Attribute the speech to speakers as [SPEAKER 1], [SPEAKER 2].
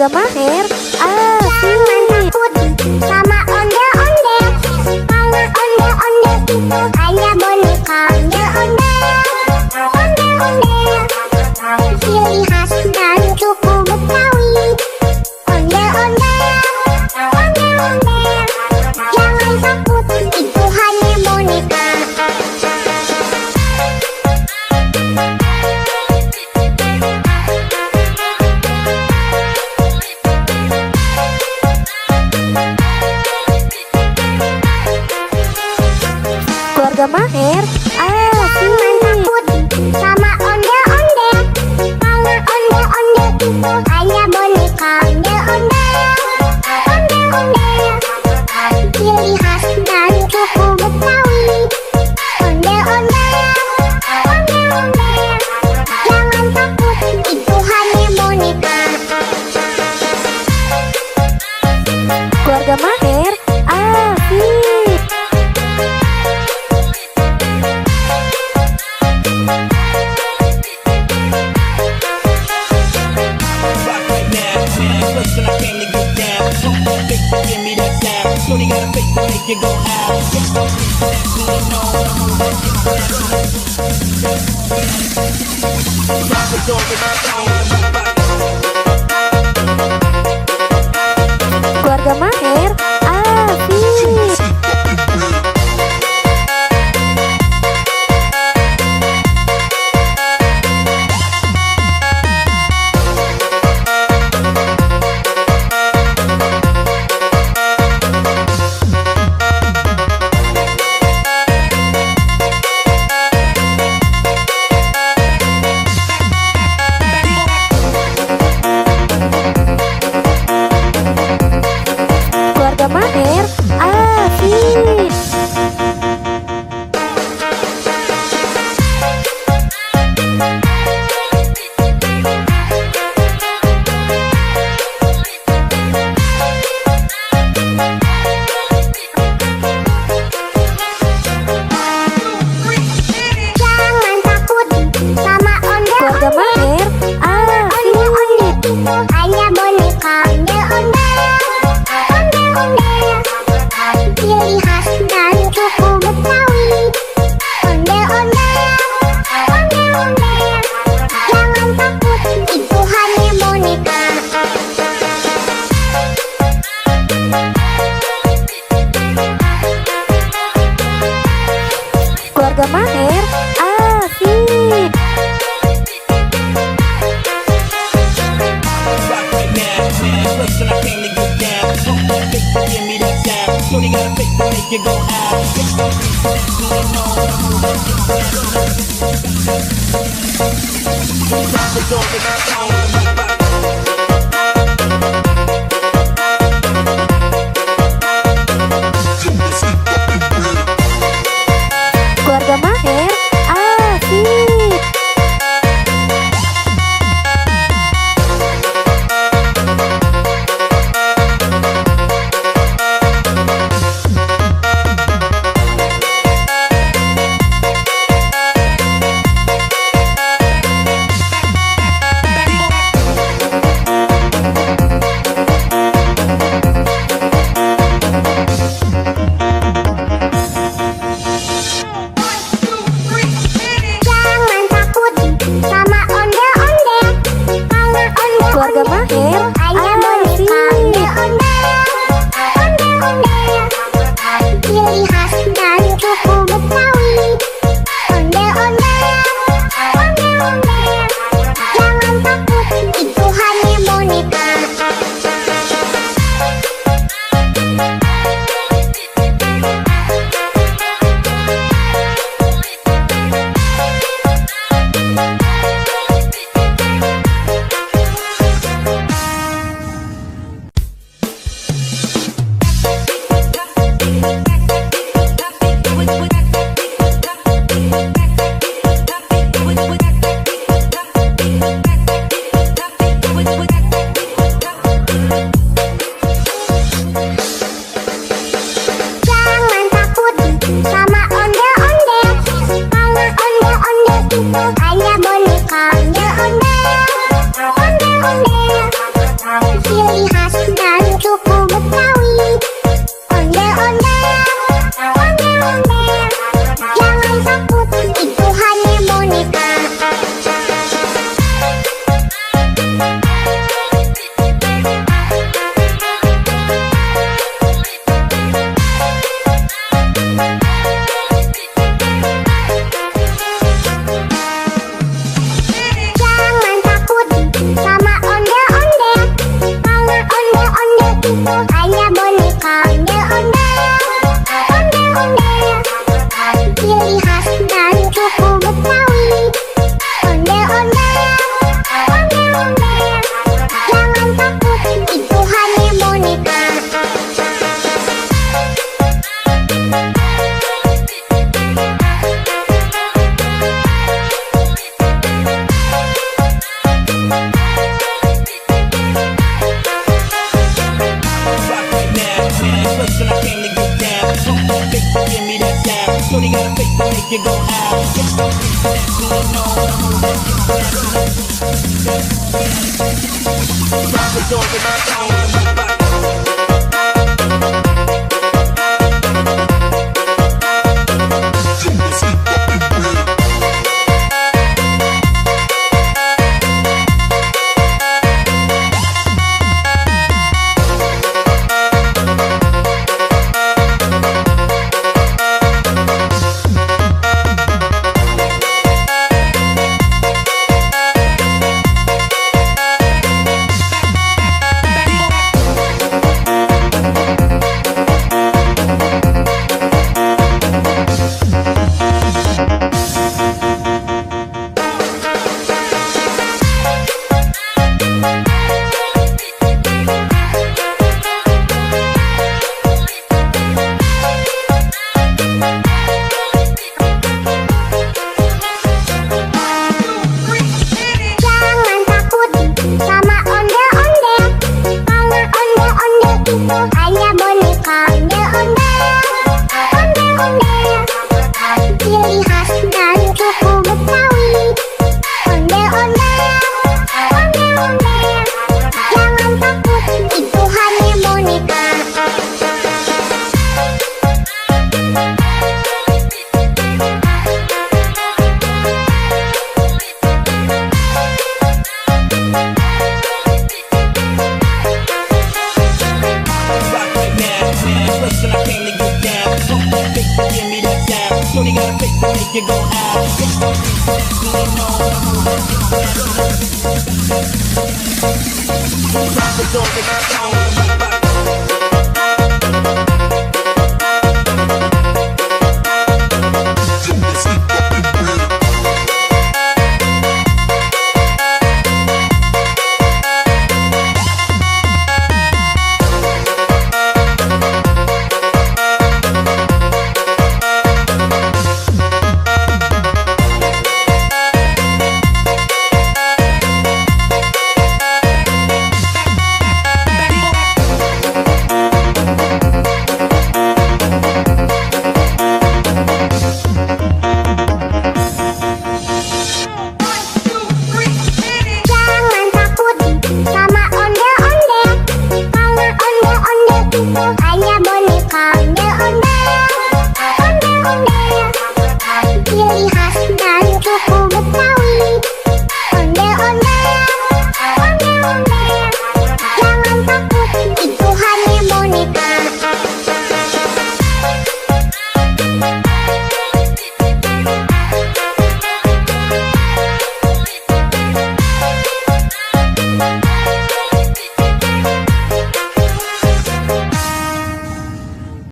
[SPEAKER 1] Keluarga Maher asik.
[SPEAKER 2] Sama ondel-ondel, kalau ondel-ondel itu hanya boneka ondel-ondel. Ondel-ondel, ciri khas dan suku Betawi. Ondel-ondel, ondel-ondel, jangan takut, itu hanya boneka.
[SPEAKER 1] Keluarga Maher asik.
[SPEAKER 2] Sama ondel-ondel, kalau ondel-ondel itu hanya boneka ondel-ondel. Ondel-ondel, ciri khas dan suku Betawi. Ondel-ondel, ondel-ondel, jangan takut, itu hanya boneka.
[SPEAKER 1] Keluarga Maher asik.
[SPEAKER 3] When I came to get down, fake to give me that sound. Shorty got a face to make you go out. Internationally known, I'm moving Drop it over the phone.
[SPEAKER 1] Keluarga Maher asik.
[SPEAKER 3] the door with my phone.
[SPEAKER 2] Jangan takut sama ondel-ondel, karena ondel-ondel itu hanya boneka ondel-ondel. Ondel-ondel, ciri khas dan suku Betawi. Ondel-ondel, ondel-ondel, jangan takut, itu hanya boneka.
[SPEAKER 3] Rock right now, first when I came to get down. Pump that bass and give me that sound. Shorty got a face to make you go out.